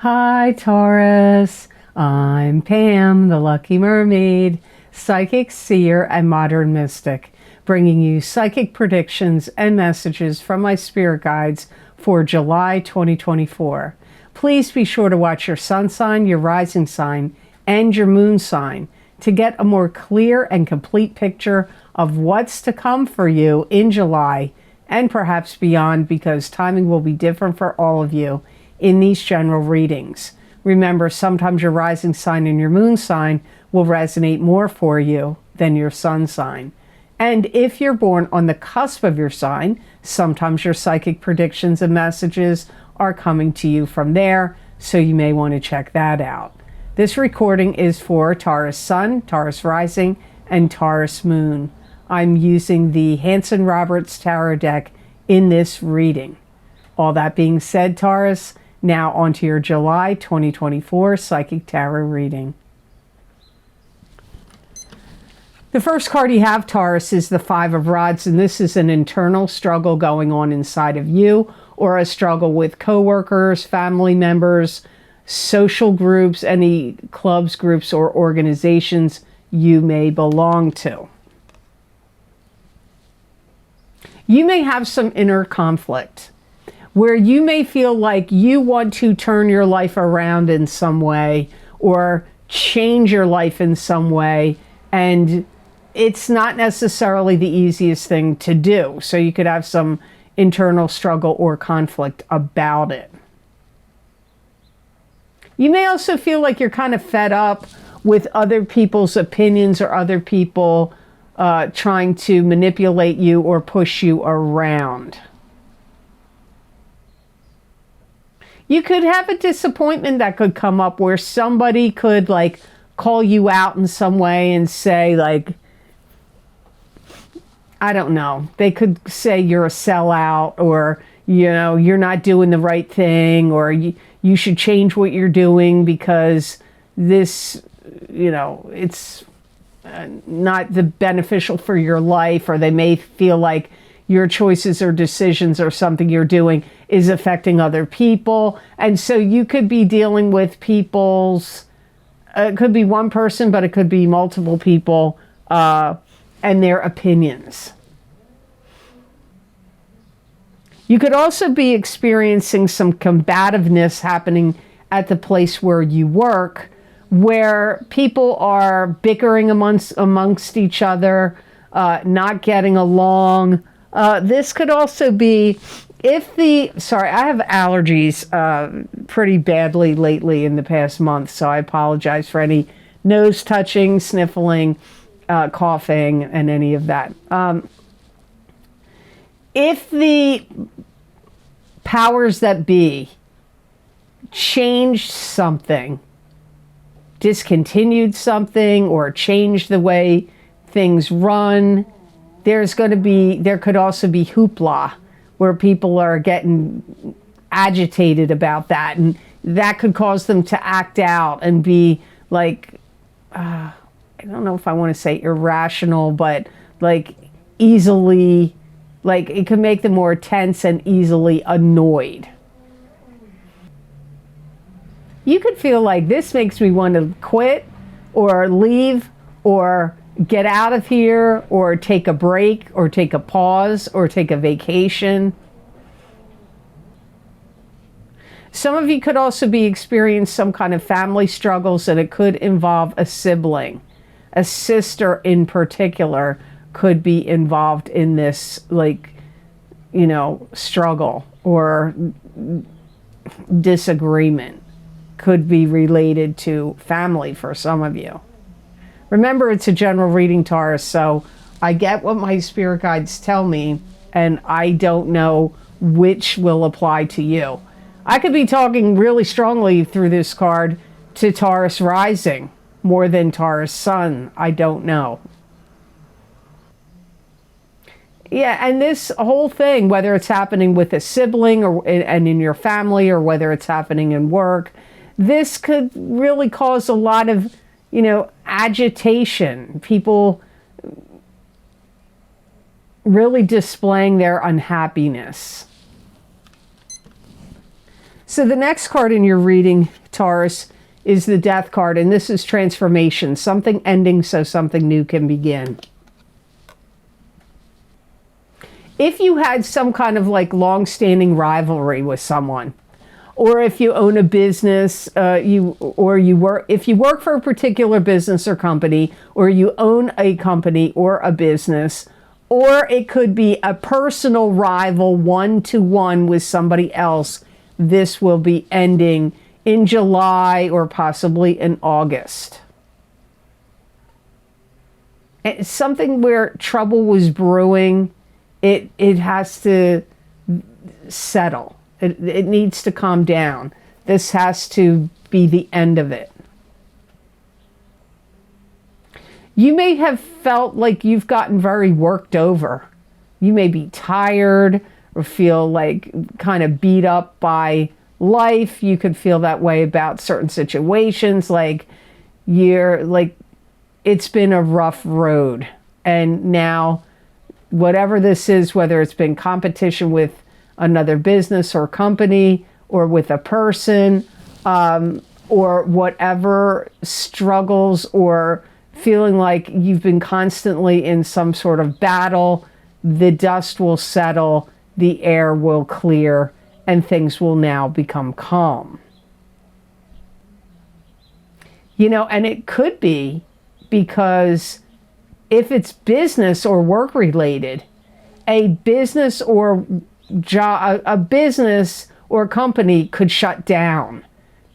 Hi, Taurus. I'm Pam, the Lucky Mermaid, psychic, seer, and modern mystic, bringing you psychic predictions and messages from my spirit guides for July 2024. Please be sure to watch your sun sign, your rising sign, and your moon sign to get a more clear and complete picture of what's to come for you in July and perhaps beyond, because timing will be different for all of you in these general readings. Remember, sometimes your rising sign and your moon sign will resonate more for you than your sun sign. And if you're born on the cusp of your sign, sometimes your psychic predictions and messages are coming to you from there, so you may want to check that out. This recording is for Taurus Sun, Taurus Rising, and Taurus Moon. I'm using the Hanson Roberts Tarot deck in this reading. All that being said, Taurus, now onto your July 2024 Psychic Tarot reading. The first card you have, Taurus, is the Five of Rods, and this is an internal struggle going on inside of you, or a struggle with coworkers, family members, social groups, any clubs, groups, or organizations you may belong to. You may have some inner conflict where you may feel like you want to turn your life around in some way or change your life in some way, and it's not necessarily the easiest thing to do. So you could have some internal struggle or conflict about it. You may also feel like you're kind of fed up with other people's opinions or other people trying to manipulate you or push you around. You could have a disappointment that could come up where somebody could like call you out in some way and say, like, I don't know, they could say you're a sellout, or, you know, you're not doing the right thing, or you should change what you're doing because this, you know, it's not the beneficial for your life, or they may feel like your choices or decisions or something you're doing is affecting other people. And so you could be dealing with people's, it could be one person, but it could be multiple people and their opinions. You could also be experiencing some combativeness happening at the place where you work, where people are bickering amongst each other, not getting along. This could also be if the, sorry, I have allergies pretty badly lately in the past month, so I apologize for any nose touching, sniffling, coughing, and any of that. If the powers that be changed something, discontinued something, or changed the way things run, there could also be hoopla, where people are getting agitated about that, and that could cause them to act out and be like, I don't know if I want to say irrational, but like easily, like it could make them more tense and easily annoyed. You could feel like this makes me want to quit or leave or get out of here or take a break or take a pause or take a vacation. Some of you could also be experiencing some kind of family struggles, and it could involve a sibling. A sister in particular could be involved in this, like, you know, struggle or disagreement. Could be related to family for some of you. Remember, it's a general reading, Taurus, so I get what my spirit guides tell me, and I don't know which will apply to you. I could be talking really strongly through this card to Taurus Rising more than Taurus Sun. I don't know. Yeah, and this whole thing, whether it's happening with a sibling or and in your family, or whether it's happening in work, this could really cause a lot of, you know, agitation. People really displaying their unhappiness. So the next card in your reading, Taurus, is the Death card, and this is transformation, something ending so something new can begin. If you had some kind of like long-standing rivalry with someone, or if you own a business, if you work for a particular business or company, or you own a company or a business, or it could be a personal rival one-to-one with somebody else, this will be ending in July or possibly in August. It's something where trouble was brewing. It has to settle. It needs to calm down. This has to be the end of it. You may have felt like you've gotten very worked over. You may be tired or feel like kind of beat up by life. You could feel that way about certain situations, like it's been a rough road. And now, whatever this is, whether it's been competition with another business or company, or with a person, or whatever struggles, or feeling like you've been constantly in some sort of battle, the dust will settle, the air will clear, and things will now become calm. You know, and it could be because if it's business or work related, a business or a business or company could shut down.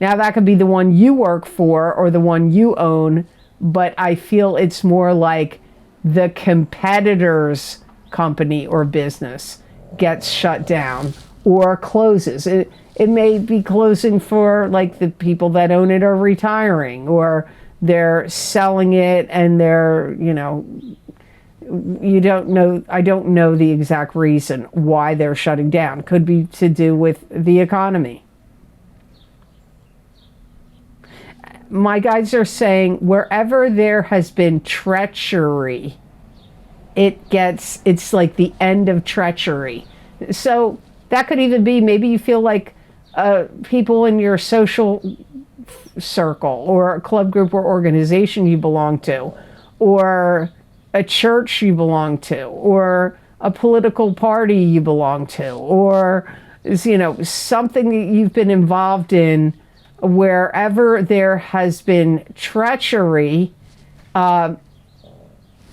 Now that could be the one you work for or the one you own, but I feel it's more like the competitor's company or business gets shut down or closes. It may be closing for like the people that own it are retiring, or they're selling it and they're, you don't know. I don't know the exact reason why they're shutting down. Could be to do with the economy. My guides are saying wherever there has been treachery, it's like the end of treachery. So that could even be, maybe you feel like people in your social circle or a club group or organization you belong to, or a church you belong to, or a political party you belong to, or something that you've been involved in, wherever there has been treachery,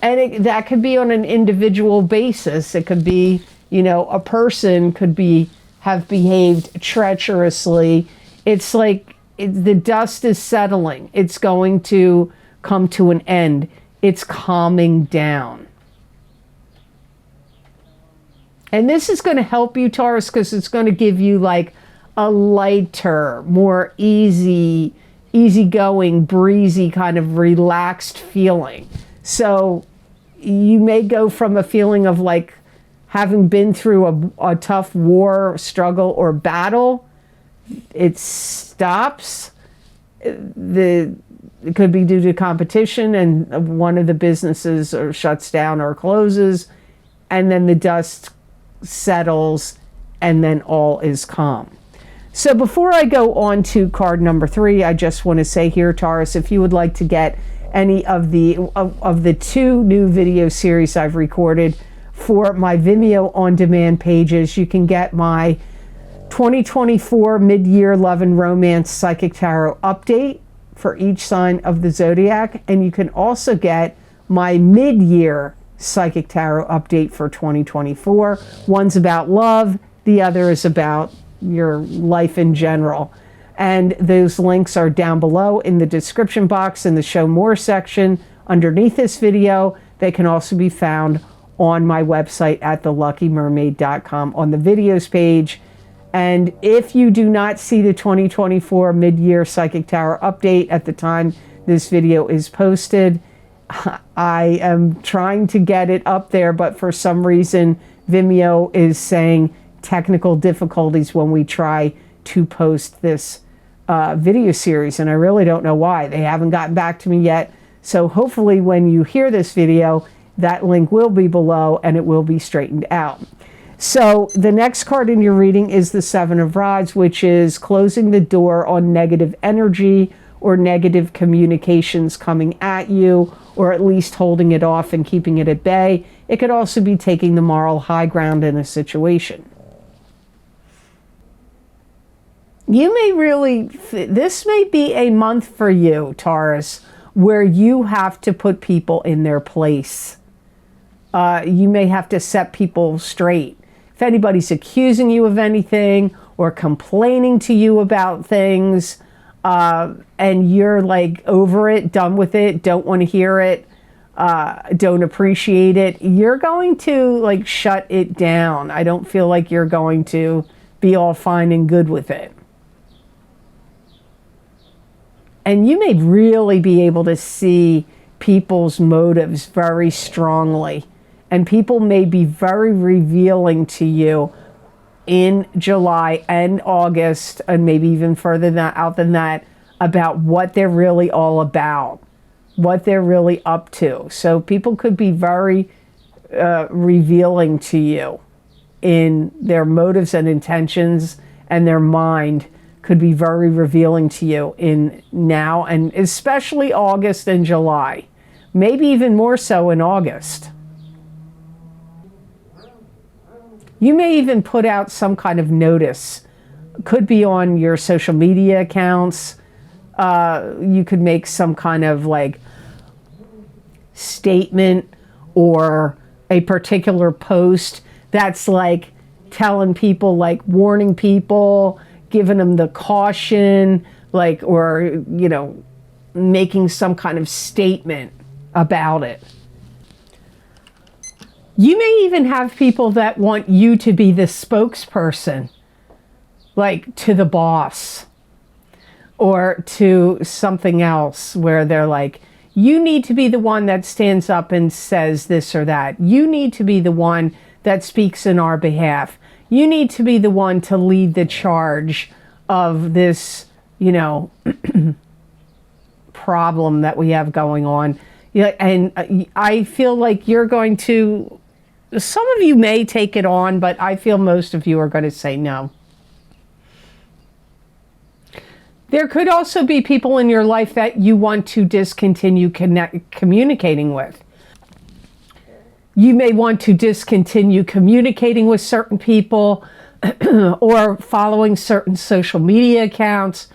and that could be on an individual basis. It could be, a person could have behaved treacherously. It's like the dust is settling. It's going to come to an end. It's calming down. And this is going to help you, Taurus, because it's going to give you like a lighter, more easygoing, breezy, kind of relaxed feeling. So you may go from a feeling of like having been through a tough war, struggle, or battle. It stops. It could be due to competition, and one of the businesses shuts down or closes, and then the dust settles, and then all is calm. So before I go on to card number 3, I just want to say here, Taurus, if you would like to get any of the 2 new video series I've recorded for my Vimeo on-demand pages, you can get my 2024 mid-year love and romance psychic tarot update for each sign of the zodiac, and you can also get my mid-year psychic tarot update for 2024. One's about love, the other is about your life in general. And those links are down below in the description box in the show more section underneath this video. They can also be found on my website at theluckymermaid.com on the videos page. And if you do not see the 2024 mid-year psychic tarot update at the time this video is posted, I am trying to get it up there, but for some reason Vimeo is saying technical difficulties when we try to post this video series, and I really don't know why. They haven't gotten back to me yet. So hopefully when you hear this video, that link will be below and it will be straightened out. So the next card in your reading is the Seven of Rods, which is closing the door on negative energy or negative communications coming at you, or at least holding it off and keeping it at bay. It could also be taking the moral high ground in a situation. You may really, this may be a month for you, Taurus, where you have to put people in their place. You may have to set people straight. If anybody's accusing you of anything or complaining to you about things, and you're like over it, done with it, don't want to hear it, don't appreciate it, you're going to like shut it down. I don't feel like you're going to be all fine and good with it. And you may really be able to see people's motives very strongly. And people may be very revealing to you in July and August, and maybe even further out than that, about what they're really all about, what they're really up to. So people could be very revealing to you in their motives and intentions, and their mind could be very revealing to you in now, and especially August and July, maybe even more so in August. You may even put out some kind of notice. Could be on your social media accounts. You could make some kind of like statement or a particular post that's like telling people, like warning people, giving them the caution, like, or, you know, making some kind of statement about it. You may even have people that want you to be the spokesperson, like to the boss or to something else, where they're like, you need to be the one that stands up and says this or that. You need to be the one that speaks in our behalf. You need to be the one to lead the charge of this, you know, problem that we have going on. Yeah, and I feel like you're going to, some of you may take it on, but I feel most of you are going to say no. There could also be people in your life that you want to discontinue communicating with. You may want to discontinue communicating with certain people or following certain social media accounts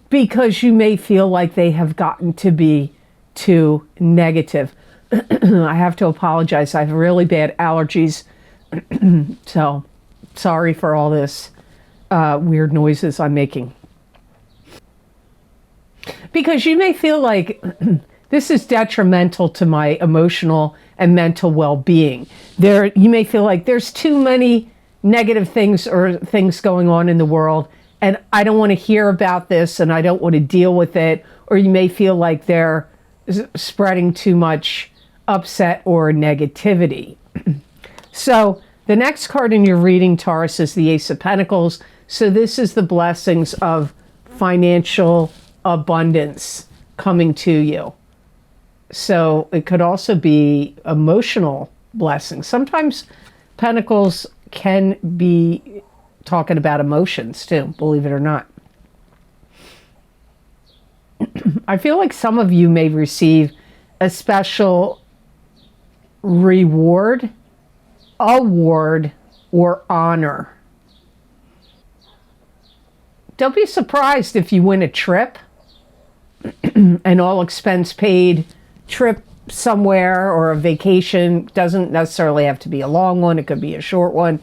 because you may feel like they have gotten to be too negative. I have to apologize. I have really bad allergies. So sorry for all this weird noises I'm making. Because you may feel like this is detrimental to my emotional and mental well-being. You may feel like there's too many negative things or things going on in the world, and I don't want to hear about this, and I don't want to deal with it. Or you may feel like they're spreading too much upset or negativity. So the next card in your reading, Taurus, is the Ace of Pentacles. So this is the blessings of financial abundance coming to you. So it could also be emotional blessings. Sometimes Pentacles can be talking about emotions too, believe it or not. I feel like some of you may receive a special reward, award, or honor. Don't be surprised if you win a trip, an all expense paid trip somewhere, or a vacation. Doesn't necessarily have to be a long one, it could be a short one.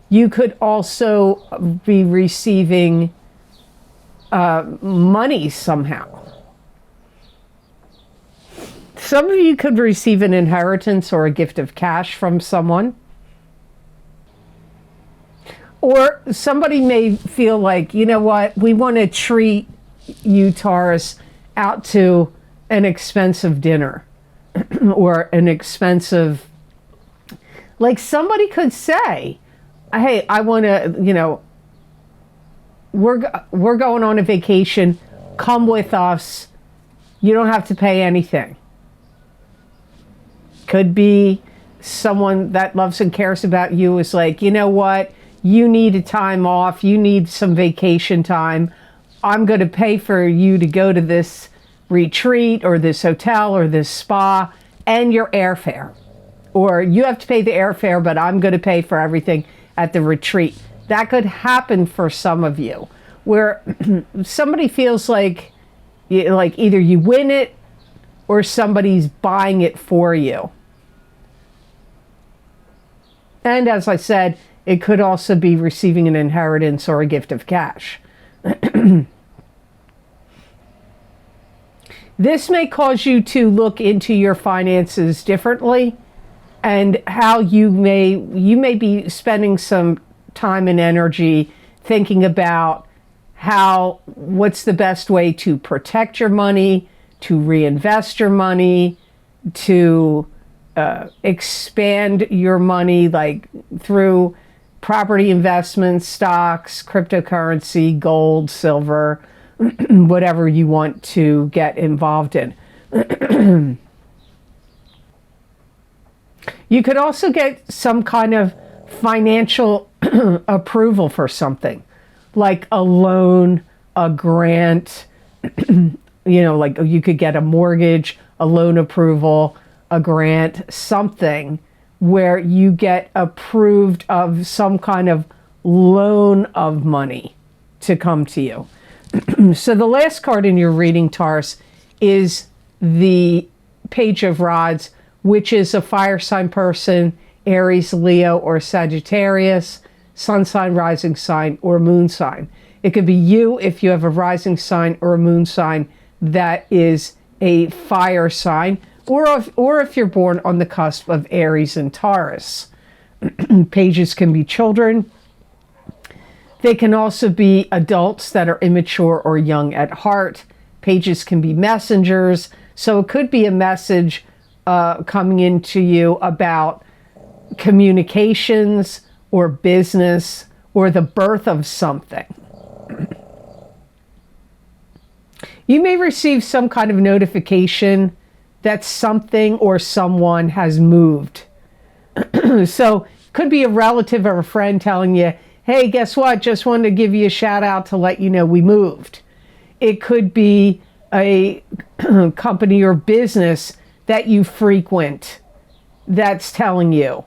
You could also be receiving money somehow. Some of you could receive an inheritance or a gift of cash from someone. Or somebody may feel like, you know what, we want to treat you, Taurus, out to an expensive dinner or an expensive, like somebody could say, hey, I want to, you know, we're going on a vacation, come with us, you don't have to pay anything. Could be someone that loves and cares about you is like, you know what, you need a time off, you need some vacation time, I'm going to pay for you to go to this retreat or this hotel or this spa and your airfare. Or you have to pay the airfare, but I'm going to pay for everything at the retreat. That could happen for some of you, where somebody feels like either you win it or somebody's buying it for you. And as I said, it could also be receiving an inheritance or a gift of cash. This may cause you to look into your finances differently, and how you may be spending some time and energy thinking about what's the best way to protect your money, to reinvest your money, to expand your money, like through property investments, stocks, cryptocurrency, gold, silver, whatever you want to get involved in. You could also get some kind of financial approval for something, like a loan, a grant, like you could get a mortgage, a loan approval, a grant, something where you get approved of some kind of loan of money to come to you. So the last card in your reading, Taurus, is the Page of Rods, which is a fire sign person, Aries, Leo, or Sagittarius, sun sign, rising sign, or moon sign. It could be you if you have a rising sign or a moon sign that is a fire sign, or if you're born on the cusp of Aries and Taurus. Pages can be children. They can also be adults that are immature or young at heart. Pages can be messengers. So it could be a message coming into you about communications or business or the birth of something. You may receive some kind of notification that something or someone has moved. So it could be a relative or a friend telling you, hey, guess what? Just wanted to give you a shout out to let you know we moved. It could be a company or business that you frequent that's telling you.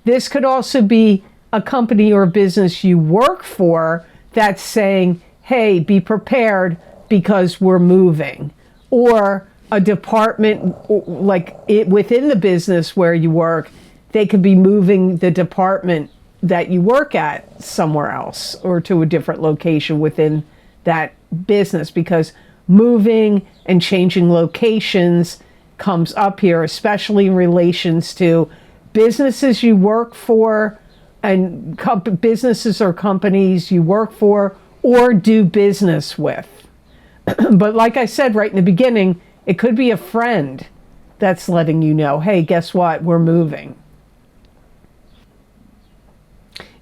This could also be a company or business you work for that's saying, hey, be prepared because we're moving. Or a department, like within the business where you work, they could be moving the department that you work at somewhere else or to a different location within that business, because moving and changing locations comes up here, especially in relations to businesses you work for and businesses or companies you work for or do business with. But like I said right in the beginning, it could be a friend that's letting you know, hey, guess what? We're moving.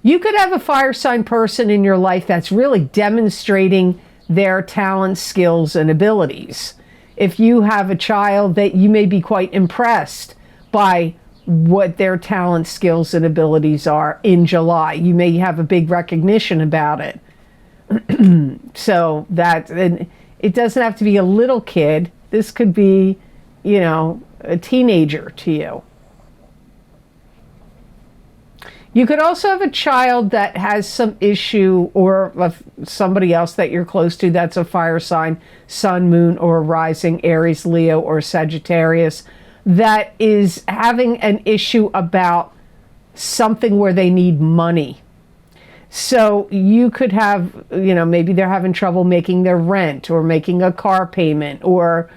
You could have a fire sign person in your life that's really demonstrating their talents, skills, and abilities. If you have a child, that you may be quite impressed by what their talents, skills, and abilities are in July. You may have a big recognition about it. So that, and it doesn't have to be a little kid. This could be, a teenager to you. You could also have a child that has some issue, or somebody else that you're close to that's a fire sign, sun, moon, or rising, Aries, Leo, or Sagittarius, that is having an issue about something where they need money. So you could have, maybe they're having trouble making their rent or making a car payment or,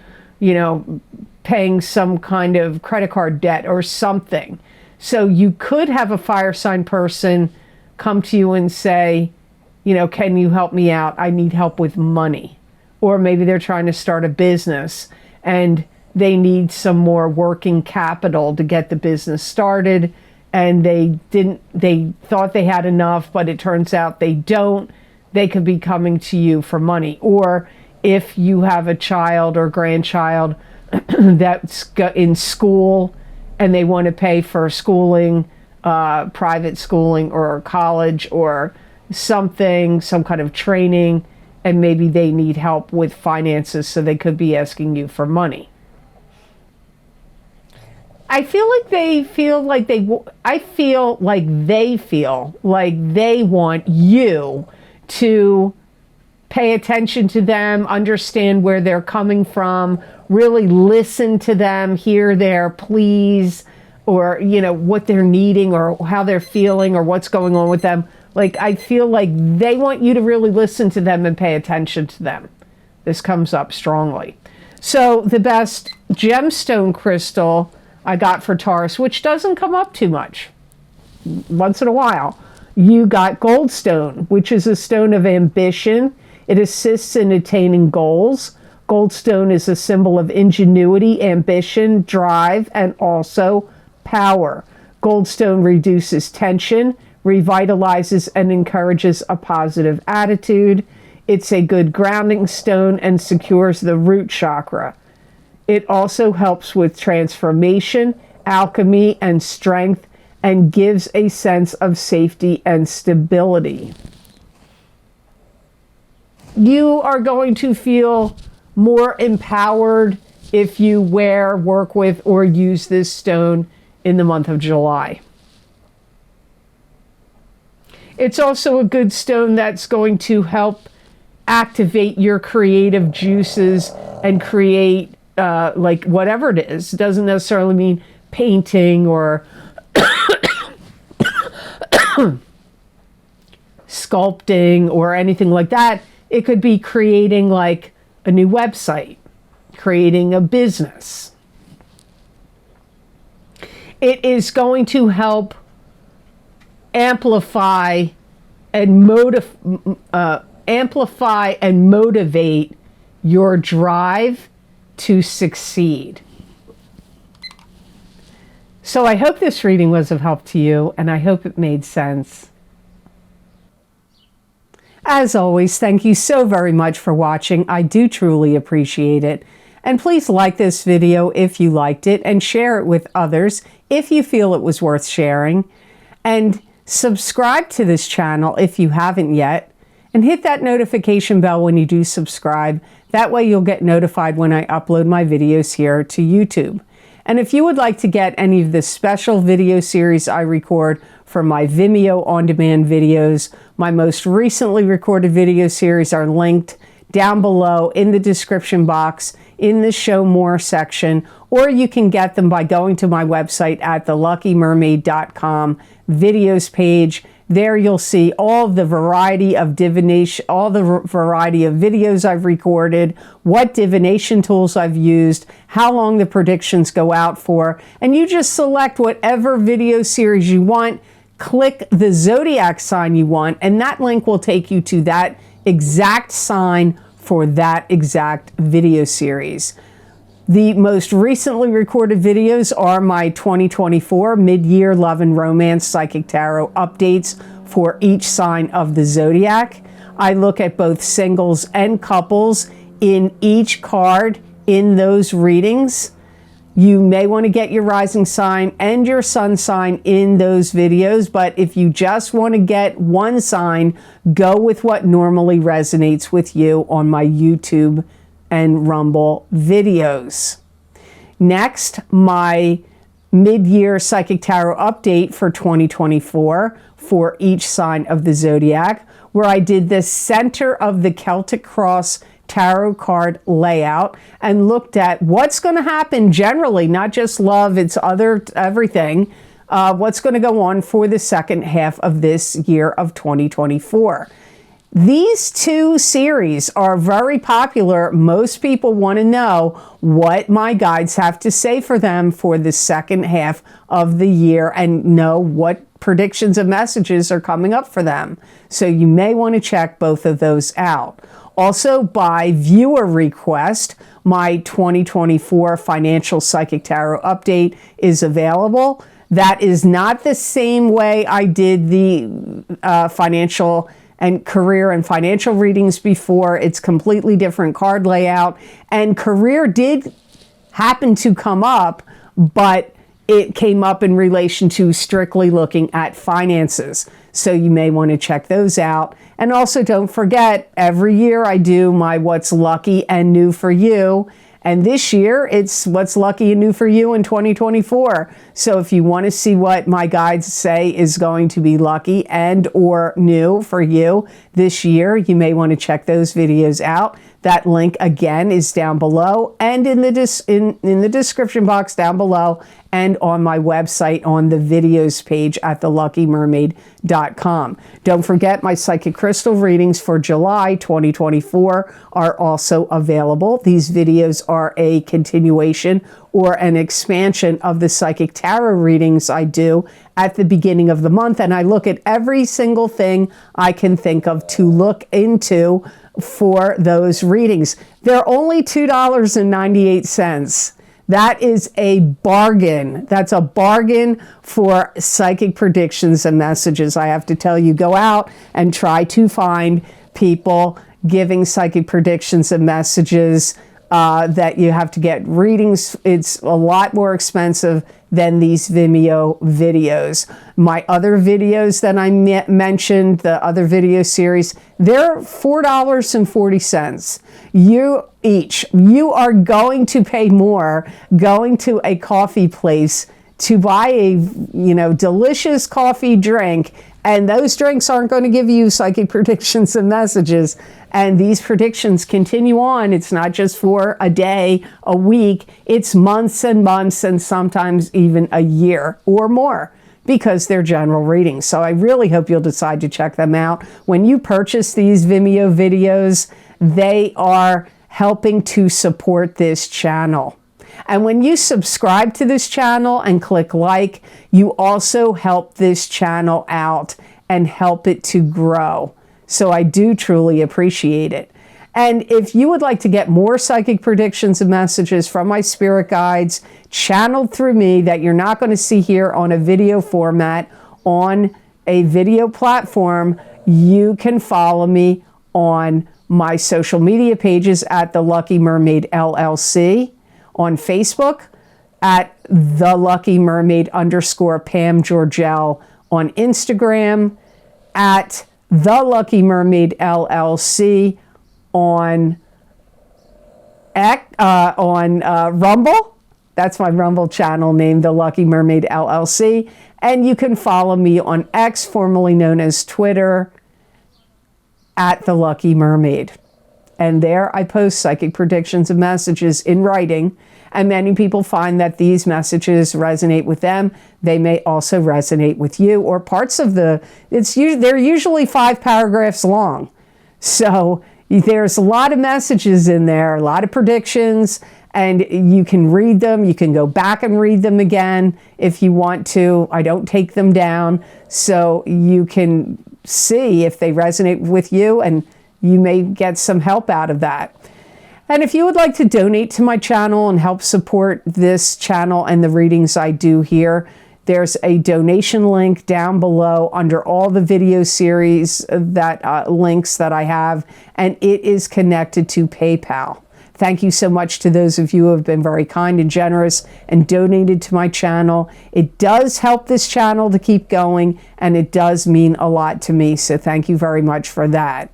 paying some kind of credit card debt or something. So you could have a fire sign person come to you and say, can you help me out? I need help with money. Or maybe they're trying to start a business and they need some more working capital to get the business started. And they thought they had enough, but it turns out they don't. They could be coming to you for money. Or if you have a child or grandchild that's in school and they want to pay for schooling, private schooling or college or something, some kind of training, and maybe they need help with finances, so they could be asking you for money. I feel like they feel like they want you to pay attention to them, understand where they're coming from, really listen to them, hear their pleas, or, you know, what they're needing or how they're feeling or what's going on with them. Like, I feel like they want you to really listen to them and pay attention to them. This comes up strongly. So the best gemstone crystal I got for Taurus, which doesn't come up too much, once in a while, you got goldstone, which is a stone of ambition. It assists in attaining goals. Goldstone is a symbol of ingenuity, ambition, drive, and also power. Goldstone reduces tension, revitalizes, and encourages a positive attitude. It's a good grounding stone and secures the root chakra. It also helps with transformation, alchemy, and strength, and gives a sense of safety and stability. You are going to feel more empowered if you wear, work with, or use this stone in the month of July. It's also a good stone that's going to help activate your creative juices and create like whatever it is. It doesn't necessarily mean painting or sculpting or anything like that. It could be creating like a new website, creating a business. It is going to help amplify and motivate your drive to succeed. So I hope this reading was of help to you, and I hope it made sense. As always, thank you so very much for watching. I do truly appreciate it. And please like this video if you liked it, and share it with others if you feel it was worth sharing. And subscribe to this channel if you haven't yet, and hit that notification bell when you do subscribe. That way you'll get notified when I upload my videos here to YouTube. And if you would like to get any of the special video series I record for my Vimeo on-demand videos, my most recently recorded video series are linked down below in the description box in the Show More section, or you can get them by going to my website at theluckymermaid.com videos page. There you'll see all the variety of divination, all the variety of videos I've recorded, what divination tools I've used, how long the predictions go out for, and you just select whatever video series you want, click the zodiac sign you want, and that link will take you to that exact sign for that exact video series. The most recently recorded videos are my 2024 mid-year love and romance psychic tarot updates for each sign of the zodiac. I look at both singles and couples in each card in those readings. You may want to get your rising sign and your sun sign in those videos, but if you just want to get one sign, go with what normally resonates with you on my YouTube and Rumble videos. Next, my mid-year psychic tarot update for 2024 for each sign of the zodiac, where I did the center of the Celtic Cross tarot card layout and looked at what's going to happen generally, not just love, it's everything, what's going to go on for the second half of this year of 2024. These two series are very popular. Most people want to know what my guides have to say for them for the second half of the year and know what predictions and messages are coming up for them. So you may want to check both of those out. Also, by viewer request, my 2024 financial psychic tarot update is available. That is not the same way I did the financial and career and financial readings before. It's completely different card layout, and career did happen to come up, but it came up in relation to strictly looking at finances. So you may want to check those out. And also don't forget, every year I do my What's Lucky and New for You. And this year, it's What's Lucky and New for You in 2024. So if you want to see what my guides say is going to be lucky and or new for you this year, you may want to check those videos out. That link, again, is down below and in the description box down below and on my website on the videos page at theluckymermaid.com. Don't forget, my psychic crystal readings for July 2024 are also available. These videos are a continuation or an expansion of the psychic tarot readings I do at the beginning of the month, and I look at every single thing I can think of to look into for those readings. They're only $2.98. That is a bargain. That's a bargain for psychic predictions and messages. I have to tell you, go out and try to find people giving psychic predictions and messages that you have to get readings. It's a lot more expensive than these Vimeo videos. My other videos that I mentioned, the other video series, they're $4.40 each. You are going to pay more going to a coffee place to buy a delicious coffee drink, and those drinks aren't going to give you psychic predictions and messages. And these predictions continue on. It's not just for a day, a week. It's months and months, and sometimes even a year or more, because they're general readings. So I really hope you'll decide to check them out. When you purchase these Vimeo videos, they are helping to support this channel. And when you subscribe to this channel and click like, you also help this channel out and help it to grow. So I do truly appreciate it. And if you would like to get more psychic predictions and messages from my spirit guides channeled through me that you're not going to see here on a video format on a video platform, you can follow me on my social media pages at the Lucky Mermaid LLC, on Facebook at the Lucky Mermaid _ Pam Georgel, on Instagram at the Lucky Mermaid LLC, on Rumble. That's my Rumble channel name, the Lucky Mermaid LLC. And you can follow me on X, formerly known as Twitter, at the Lucky Mermaid. And there I post psychic predictions and messages in writing. And many people find that these messages resonate with them. They may also resonate with you, or parts of they're usually 5 paragraphs long. So there's a lot of messages in there, a lot of predictions, and you can read them. You can go back and read them again if you want to. I don't take them down, so you can see if they resonate with you, and you may get some help out of that. And if you would like to donate to my channel and help support this channel and the readings I do here, there's a donation link down below under all the video series that links that I have, and it is connected to PayPal. Thank you so much to those of you who have been very kind and generous and donated to my channel. It does help this channel to keep going, and it does mean a lot to me, so thank you very much for that.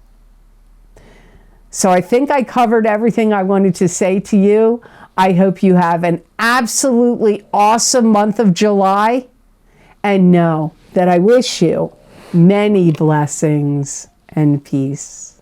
So I think I covered everything I wanted to say to you. I hope you have an absolutely awesome month of July, and know that I wish you many blessings and peace.